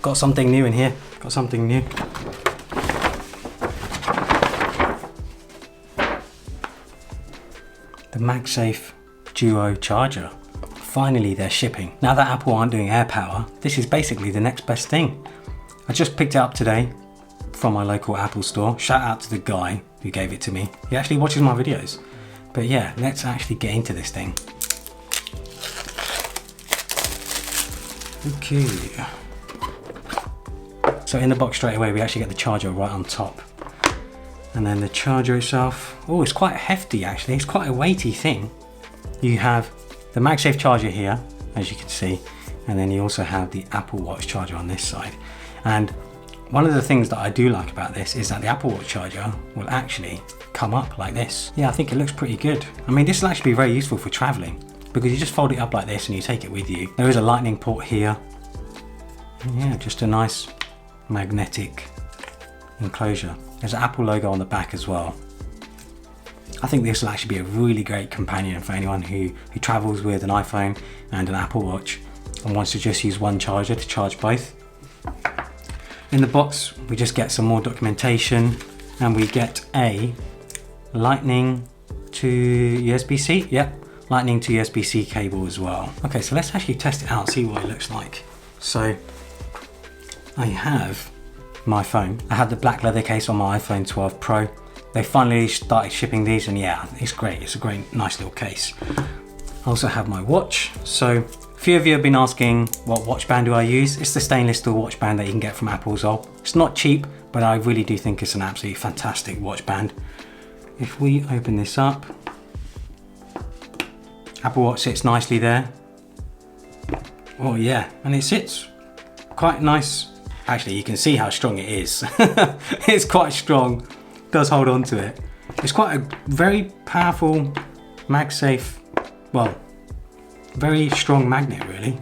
got something new in here. Got something new. The MagSafe Duo Charger. Finally they're shipping. Now that Apple aren't doing AirPower, this is basically the next best thing. I just picked it up today from my local Apple store. Shout out to the guy who gave it to me. He actually watches my videos. But yeah, let's actually get into this thing. Okay. So in the box straight away, we actually get the charger right on top. And then the charger itself, oh, it's quite hefty actually. It's quite a weighty thing. You have the MagSafe charger here, as you can see. And then you also have the Apple Watch charger on this side. And one of the things that I do like about this is that the Apple Watch charger will actually come up like this. Yeah, I think it looks pretty good. I mean, this will actually be very useful for traveling because you just fold it up like this and you take it with you. There is a lightning port here. And yeah, just a nice magnetic enclosure. There's an Apple logo on the back as well. I think this will actually be a really great companion for anyone who travels with an iPhone and an Apple Watch and wants to just use one charger to charge both. In the box, we just get some more documentation and we get a lightning to USB-C. Yep, lightning to USB-C cable as well. Okay, so let's actually test it out, see what it looks like. So I have my phone. I have the black leather case on my iPhone 12 Pro. They finally started shipping these and yeah, it's great. It's a great, nice little case. I also have my watch. So a few of you have been asking what watch band do I use. It's the stainless steel watch band that you can get from Apple as well. It's not cheap, but I really do think it's an absolutely fantastic watch band. If we open this up, Apple Watch sits nicely there. Oh yeah, and it sits quite nice. Actually, you can see how strong it is. It's quite strong, does hold on to it. It's quite a very powerful MagSafe, well, very strong magnet really.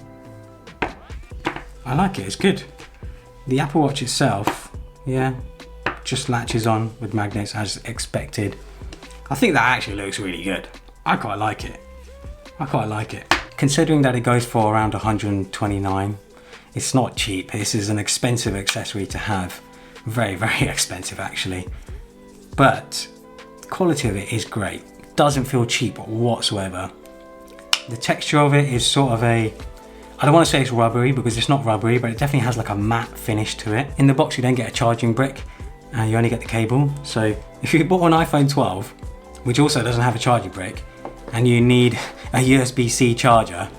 I like it, it's good. The Apple Watch itself, yeah, just latches on with magnets as expected. I think that actually looks really good. I quite like it. I quite like it. Considering that it goes for around 129, it's not cheap. This is an expensive accessory to have. Very, very expensive actually. But the quality of it is great. It doesn't feel cheap whatsoever. The texture of it is sort of a, I don't want to say it's rubbery because it's not rubbery, but it definitely has like a matte finish to it. In the box you don't get a charging brick and you only get the cable. So if you bought an iPhone 12, which also doesn't have a charging brick, and you need a USB-C charger,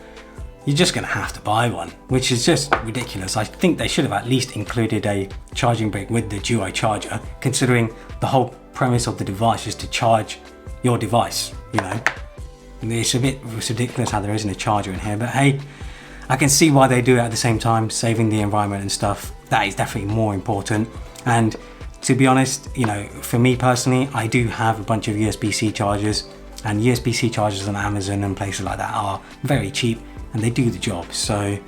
you're just gonna have to buy one, which is just ridiculous. I think they should have at least included a charging brick with the Duo charger, considering the whole premise of the device is to charge your device, you know. It's ridiculous how there isn't a charger in here, but hey, I can see why they do it at the same time, saving the environment and stuff. That is definitely more important. And to be honest, you know, for me personally, I do have a bunch of USB-C chargers, and USB-C chargers on Amazon and places like that are very cheap and they do the job. So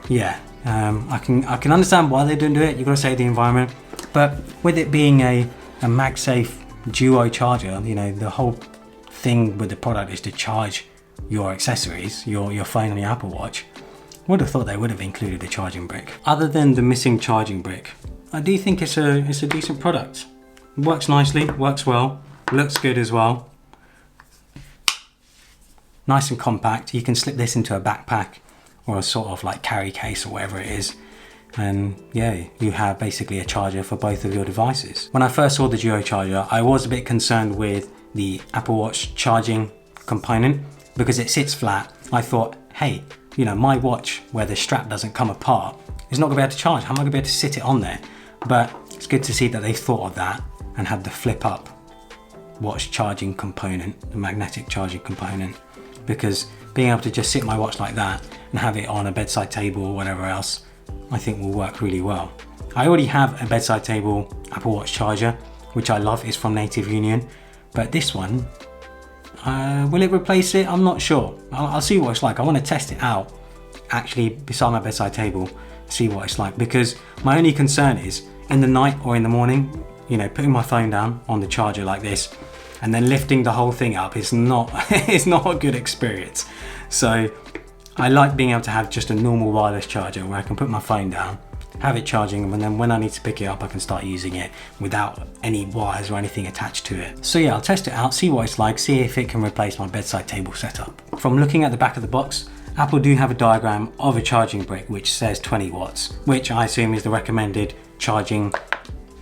yeah, I can understand why they don't do it. You've got to save the environment, but with it being a MagSafe Duo charger, you know, the whole thing with the product is to charge your accessories, your phone and your Apple Watch. Would have thought they would have included a charging brick. Other than the missing charging brick, I do think it's a decent product. Works nicely, works well, looks good as well. Nice and compact. You can slip this into a backpack or a sort of like carry case or whatever it is. And yeah, you have basically a charger for both of your devices. When I first saw the Duo charger, I was a bit concerned with the Apple Watch charging component because it sits flat. I thought, hey, you know, my watch where the strap doesn't come apart is not gonna be able to charge. How am I gonna be able to sit it on there? But it's good to see that they thought of that and had the flip up watch charging component, the magnetic charging component, because being able to just sit my watch like that and have it on a bedside table or whatever else, I think will work really well. I already have a bedside table Apple Watch charger, which I love. It's from Native Union, but this one, will it replace it? I'm not sure. I'll see what it's like. I want to test it out actually beside my bedside table, see what it's like, because my only concern is in the night or in the morning, you know, putting my phone down on the charger like this and then lifting the whole thing up is not, it's not a good experience. So I like being able to have just a normal wireless charger where I can put my phone down, have it charging, and then when I need to pick it up I can start using it without any wires or anything attached to it. So yeah, I'll test it out, see what it's like, see if it can replace my bedside table setup. From looking at the back of the box, Apple do have a diagram of a charging brick which says 20 watts, which I assume is the recommended charging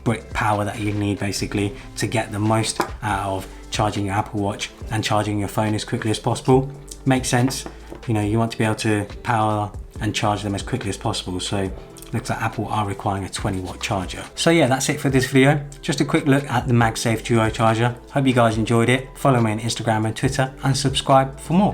brick power that you need basically to get the most out of charging your Apple Watch and charging your phone as quickly as possible. Makes sense, you know, you want to be able to power and charge them as quickly as possible, so looks like Apple are requiring a 20-watt charger. So yeah, that's it for this video. Just a quick look at the MagSafe Duo Charger. Hope you guys enjoyed it. Follow me on Instagram and Twitter and subscribe for more.